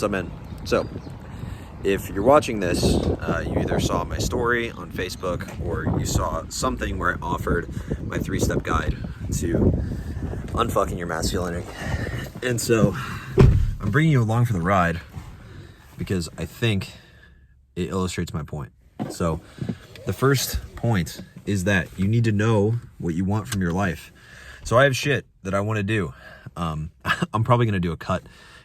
I'm in. So, if you're watching this, you either saw my story on Facebook or you saw something where I offered my 3-step guide to unfucking your masculinity. And so, I'm bringing you along for the ride because I think it illustrates my point. So, the first point is that you need to know what you want from your life. So, I have shit that I want to do. I'm probably going to do a cut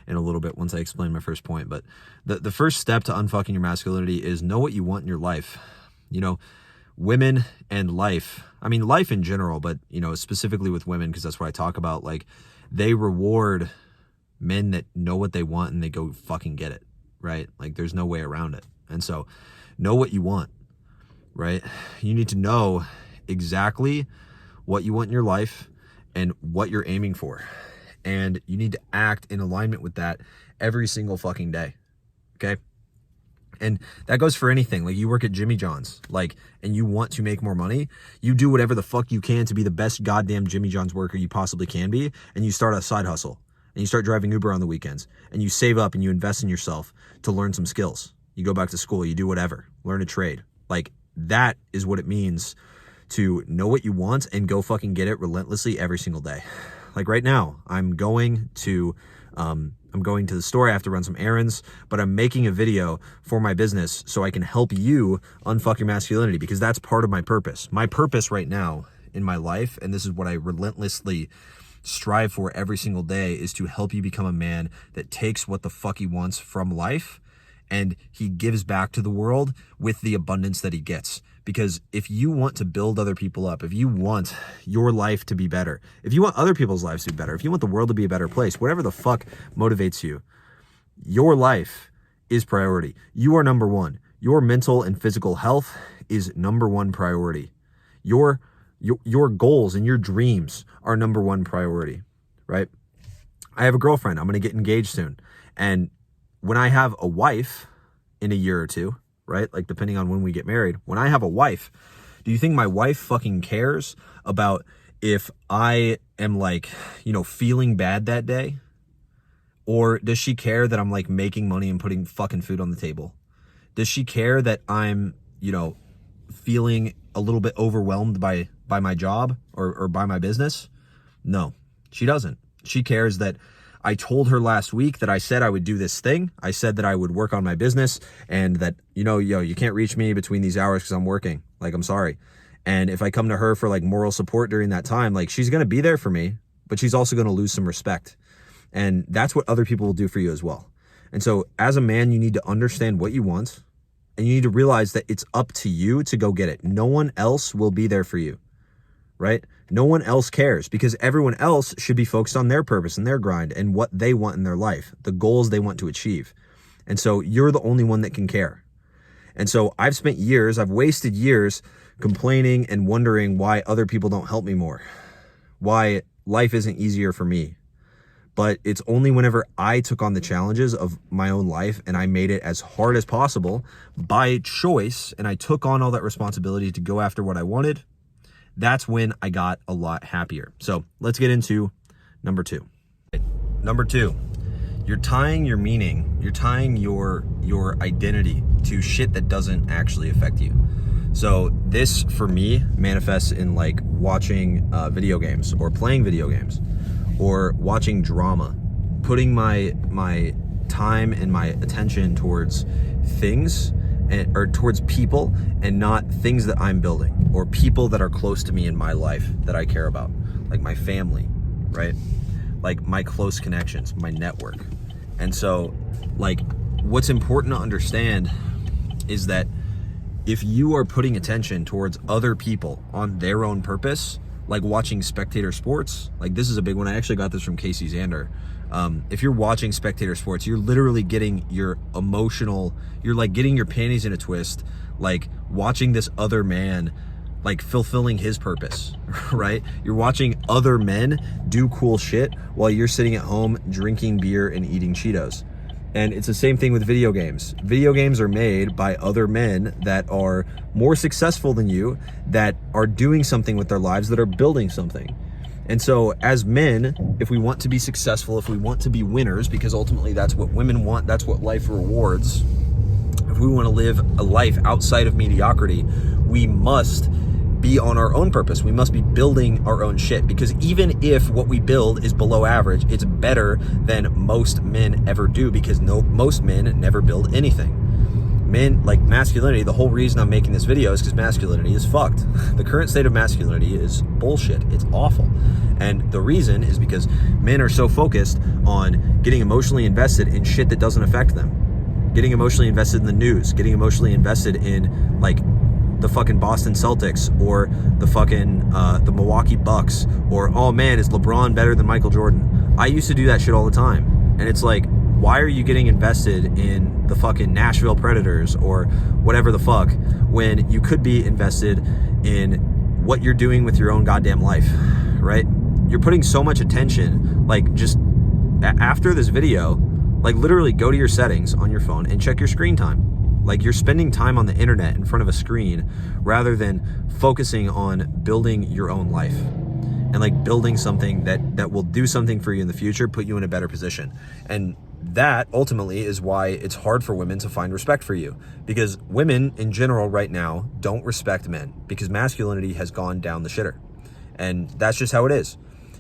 in a little bit once I explain my first point, but the first step to unfucking your masculinity is know what you want in your life. You know, women and life, I mean life in general, but you know, specifically with women, because that's what I talk about, like they reward men that know what they want and they go fucking get it, right? Like there's no way around it. And so know what you want, right? You need to know exactly what you want in your life and what you're aiming for. And you need to act in alignment with that every single fucking day, okay? And that goes for anything. Like you work at Jimmy John's, like, and you want to make more money, you do whatever the fuck you can to be the best goddamn Jimmy John's worker you possibly can be, and you start a side hustle, and you start driving Uber on the weekends, and you save up and you invest in yourself to learn some skills. You go back to school, you do whatever, learn a trade. Like that is what it means to know what you want and go fucking get it relentlessly every single day. Like right now, I'm going to the store. I have to run some errands, but I'm making a video for my business so I can help you unfuck your masculinity, because that's part of my purpose. My purpose right now in my life, and this is what I relentlessly strive for every single day, is to help you become a man that takes what the fuck he wants from life and he gives back to the world with the abundance that he gets. Because if you want to build other people up, if you want your life to be better, if you want other people's lives to be better, if you want the world to be a better place, whatever the fuck motivates you, your life is priority. You are number one. Your mental and physical health is number one priority. Your goals and your dreams are number one priority, right? I have a girlfriend. I'm going to get engaged soon. And when I have a wife in a year or two, right? Like depending on when we get married, when I have a wife, do you think my wife fucking cares about if I am like, you know, feeling bad that day? Or does she care that I'm like making money and putting fucking food on the table? Does she care that I'm, you know, feeling a little bit overwhelmed by my job or by my business? No, she doesn't. She cares that I told her last week that I said I would do this thing. I said that I would work on my business and that, you can't reach me between these hours because I'm working. Like, I'm sorry. And if I come to her for like moral support during that time, like she's going to be there for me, but she's also going to lose some respect. And that's what other people will do for you as well. And so as a man, you need to understand what you want and you need to realize that it's up to you to go get it. No one else will be there for you, right? No one else cares, because everyone else should be focused on their purpose and their grind and what they want in their life, the goals they want to achieve. And so you're the only one that can care. And so I've wasted years complaining and wondering why other people don't help me more, why life isn't easier for me. But it's only whenever I took on the challenges of my own life and I made it as hard as possible by choice, and I took on all that responsibility to go after what I wanted, that's when I got a lot happier. So let's get into number two. Number two, you're tying your meaning, you're tying your identity to shit that doesn't actually affect you. So this, for me, manifests in like watching video games or playing video games or watching drama, putting my time and my attention towards things or towards people and not things that I'm building or people that are close to me in my life that I care about, like my family, right? Like my close connections, my network. And so like what's important to understand is that if you are putting attention towards other people on their own purpose, like watching spectator sports, like this is a big one. I actually got this from Casey Zander. If you're watching spectator sports, you're literally getting you're like getting your panties in a twist, like watching this other man, like fulfilling his purpose, right? You're watching other men do cool shit while you're sitting at home drinking beer and eating Cheetos. And it's the same thing with video games. Video games are made by other men that are more successful than you, that are doing something with their lives, that are building something. And so as men, if we want to be successful, if we want to be winners, because ultimately that's what women want, that's what life rewards. If we want to live a life outside of mediocrity, we must be on our own purpose. We must be building our own shit, because even if what we build is below average, it's better than most men ever do, because most men never build anything. Men, like masculinity, the whole reason I'm making this video is because masculinity is fucked. The current state of masculinity is bullshit. It's awful. And the reason is because men are so focused on getting emotionally invested in shit that doesn't affect them. Getting emotionally invested in the news, getting emotionally invested in like the fucking Boston Celtics or the fucking the Milwaukee Bucks, or, oh man, is LeBron better than Michael Jordan? I used to do that shit all the time. And it's like, why are you getting invested in the fucking Nashville Predators or whatever the fuck when you could be invested in what you're doing with your own goddamn life, right? You're putting so much attention, like, just after this video, like, literally go to your settings on your phone and check your screen time. Like, you're spending time on the internet in front of a screen rather than focusing on building your own life and like building something that will do something for you in the future, put you in a better position. And that ultimately is why it's hard for women to find respect for you, because women in general right now don't respect men, because masculinity has gone down the shitter, and that's just how it is.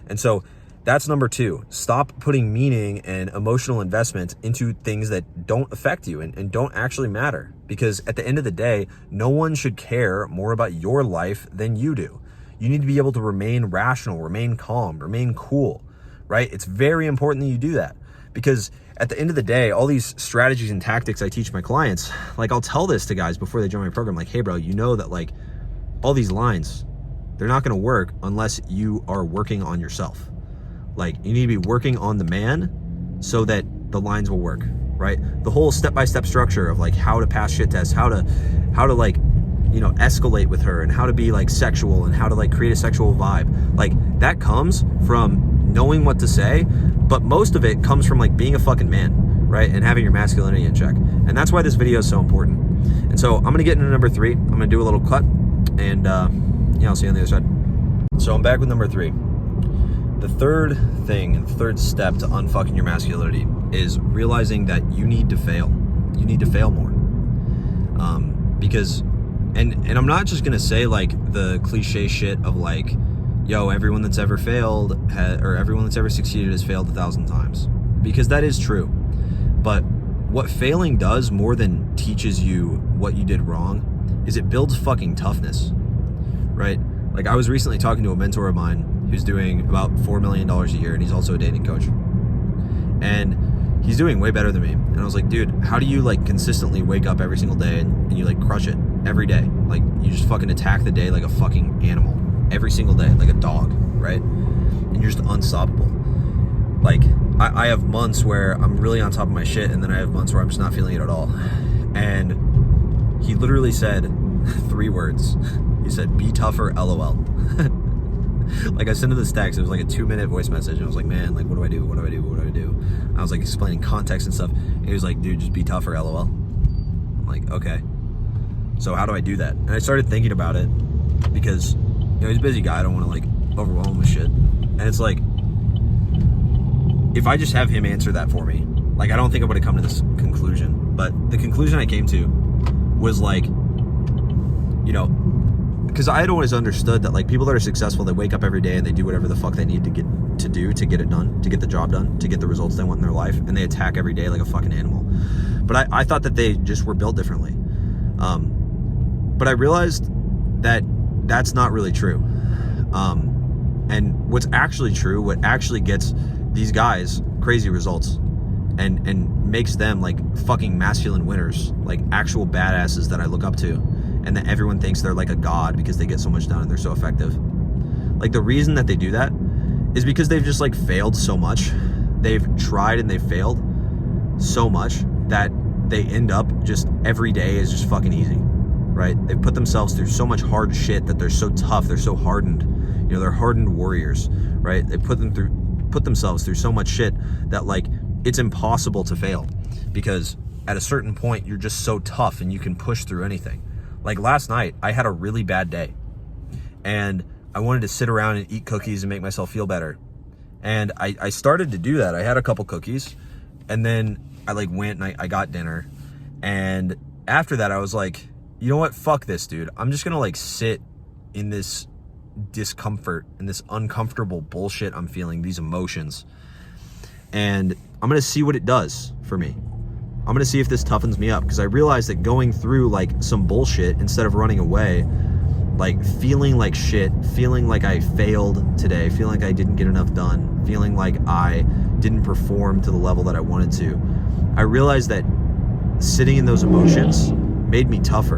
And so that's number two. Stop putting meaning and emotional investment into things that don't affect you and don't actually matter, because at the end of the day, no one should care more about your life than you do. You need to be able to remain rational, remain calm, remain cool, right? It's very important that you do that, because at the end of the day, all these strategies and tactics I teach my clients, like, I'll tell this to guys before they join my program, like, hey bro, you know that like all these lines, they're not going to work unless you are working on yourself. Like, you need to be working on the man so that the lines will work, right? The whole step-by-step structure of like how to pass shit tests, how to like, you know, escalate with her, and how to be like sexual, and how to like create a sexual vibe. Like, that comes from knowing what to say, but most of it comes from like being a fucking man, right? And having your masculinity in check. And that's why this video is so important. And so I'm going to get into number three. I'm going to do a little cut, and yeah, I'll see you on the other side. So I'm back with number three. The third thing, the third step to unfucking your masculinity is realizing that you need to fail. You need to fail more. Because, and I'm not just gonna say like the cliche shit of like, yo, everyone that's ever failed or everyone that's ever succeeded has failed 1,000 times, because that is true. But what failing does more than teaches you what you did wrong is it builds fucking toughness, right? Like, I was recently talking to a mentor of mine who's doing about $4 million a year, and he's also a dating coach. And he's doing way better than me. And I was like, dude, how do you like consistently wake up every single day and you like crush it every day? Like, you just fucking attack the day like a fucking animal every single day, like a dog, right? And you're just unstoppable. Like, I have months where I'm really on top of my shit, and then I have months where I'm just not feeling it at all. And he literally said 3 words. He said, be tougher, LOL. Like, I sent him this text. It was like a 2-minute voice message. And I was like, man, like, what do I do? What do I do? What do I do? I was like explaining context and stuff. And he was like, dude, just be tougher, LOL. I'm like, okay. So how do I do that? And I started thinking about it because, you know, he's a busy guy. I don't want to like overwhelm him with shit. And it's like, if I just have him answer that for me, like, I don't think I would have come to this conclusion. But the conclusion I came to was like, you know, because I had always understood that like people that are successful, they wake up every day and they do whatever the fuck they need to do to get it done, to get the job done, to get the results they want in their life, and they attack every day like a fucking animal. But I thought that they just were built differently. But I realized that that's not really true. And what's actually true, what actually gets these guys crazy results and makes them like fucking masculine winners, like actual badasses that I look up to, and that everyone thinks they're like a god because they get so much done and they're so effective. Like, the reason that they do that is because they've just like failed so much. They've tried and they've failed so much that they end up just every day is just fucking easy, right? They've put themselves through so much hard shit that they're so tough, they're so hardened. You know, they're hardened warriors, right? They put themselves through so much shit that like it's impossible to fail, because at a certain point you're just so tough and you can push through anything. Like, last night I had a really bad day and I wanted to sit around and eat cookies and make myself feel better. And I started to do that. I had a couple cookies, and then I like went and I got dinner. And after that, I was like, you know what? Fuck this, dude. I'm just gonna like sit in this discomfort and this uncomfortable bullshit I'm feeling, these emotions. And I'm gonna see what it does for me. I'm gonna see if this toughens me up, because I realized that going through like some bullshit instead of running away, like feeling like shit, feeling like I failed today, feeling like I didn't get enough done, feeling like I didn't perform to the level that I wanted to, I realized that sitting in those emotions made me tougher.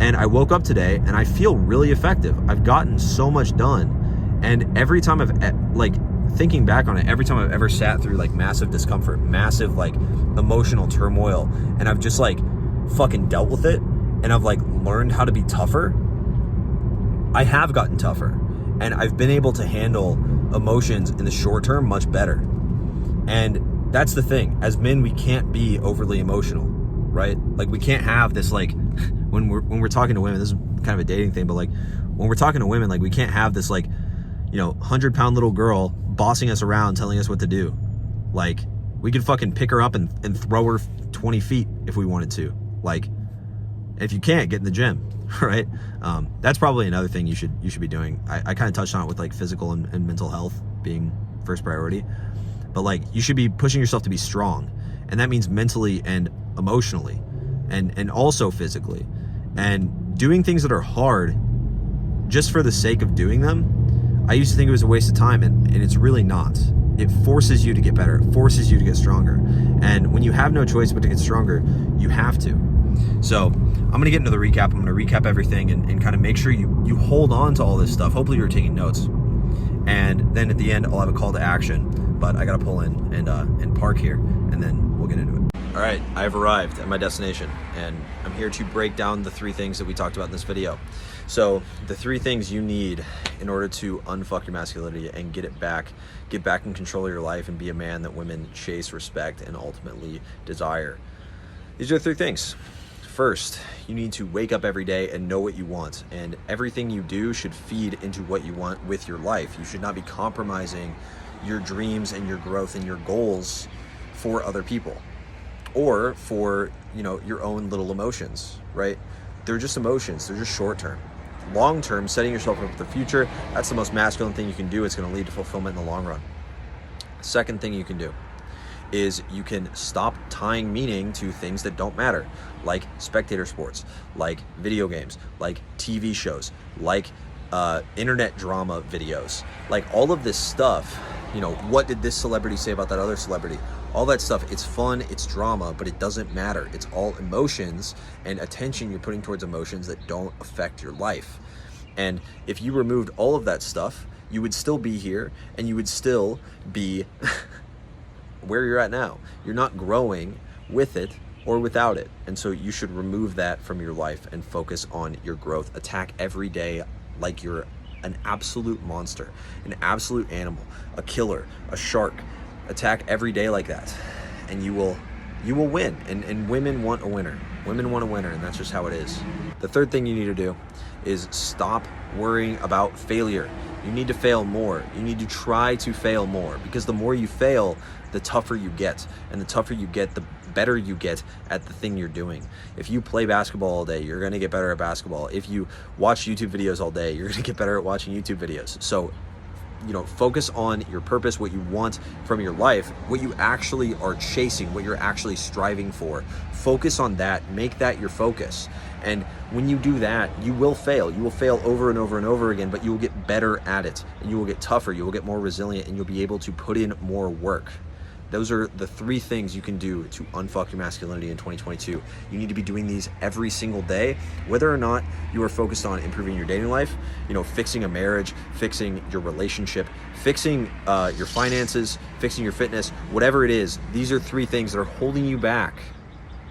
And I woke up today and I feel really effective. I've gotten so much done. And every time thinking back on it, every time I've ever sat through like massive discomfort, massive like emotional turmoil, and I've just like fucking dealt with it, and I've like learned how to be tougher, I have gotten tougher, and I've been able to handle emotions in the short term much better. And that's the thing. As men, we can't be overly emotional, right? Like we can't have this like when we're talking to women, this is kind of a dating thing, but like when we're talking to women, like we can't have this like, 100-pound little girl bossing us around telling us what to do. Like we could fucking pick her up and throw her 20 feet if we wanted to. Like if you can't, get in the gym. Right? That's probably another thing you should be doing. I kind of touched on it with like physical and mental health being first priority, but like you should be pushing yourself to be strong, and that means mentally and emotionally and also physically, and doing things that are hard just for the sake of doing them. I used to think it was a waste of time, and it's really not. It forces you to get better. It forces you to get stronger. And when you have no choice but to get stronger, you have to. So I'm going to get into the recap. I'm going to recap everything and kind of make sure you hold on to all this stuff. Hopefully you're taking notes. And then at the end, I'll have a call to action. But I got to pull in and park here, and then we'll get into it. All right, I've arrived at my destination, and I'm here to break down the 3 things that we talked about in this video. So the 3 things you need in order to unfuck your masculinity and get back in control of your life and be a man that women chase, respect, and ultimately desire. These are the 3 things. First, you need to wake up every day and know what you want, and everything you do should feed into what you want with your life. You should not be compromising your dreams and your growth and your goals for other people or for, your own little emotions, right? They're just emotions. They're just short term. Long term, setting yourself up for the future, that's the most masculine thing you can do. It's going to lead to fulfillment in the long run. Second thing you can do is you can stop tying meaning to things that don't matter, like spectator sports, like video games, like TV shows, like internet drama videos, like all of this stuff. What did this celebrity say about that other celebrity? All that stuff, it's fun, it's drama, but it doesn't matter. It's all emotions and attention you're putting towards emotions that don't affect your life. And if you removed all of that stuff, you would still be here, and you would still be where you're at now. You're not growing with it or without it. And so you should remove that from your life and focus on your growth. Attack every day like you're an absolute monster, an absolute animal, a killer, a shark. Attack every day like that, and you will win. And women want a winner. Women want a winner, and that's just how it is. The third thing you need to do is stop worrying about failure. You need to fail more. You need to try to fail more, because the more you fail, the tougher you get. And the tougher you get, the better you get at the thing you're doing. If you play basketball all day, you're going to get better at basketball. If you watch YouTube videos all day, you're going to get better at watching YouTube videos. So, focus on your purpose, what you want from your life, what you actually are chasing, what you're actually striving for. Focus on that. Make that your focus. And when you do that, you will fail. You will fail over and over and over again, but you will get better at it, and you will get tougher. You will get more resilient, and you'll be able to put in more work. Those are the 3 things you can do to unfuck your masculinity in 2022. You need to be doing these every single day, whether or not you are focused on improving your dating life, fixing a marriage, fixing your relationship, fixing your finances, fixing your fitness, whatever it is. These are 3 things that are holding you back.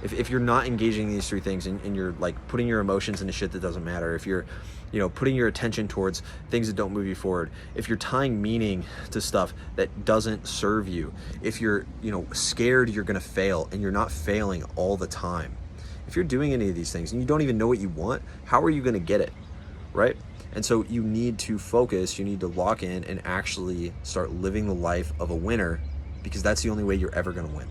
If you're not engaging these 3 things, and you're like putting your emotions into shit that doesn't matter, if you're putting your attention towards things that don't move you forward, if you're tying meaning to stuff that doesn't serve you, if you're scared you're gonna fail and you're not failing all the time, if you're doing any of these things and you don't even know what you want, how are you gonna get it, right? And so you need to focus, you need to lock in and actually start living the life of a winner, because that's the only way you're ever going to win.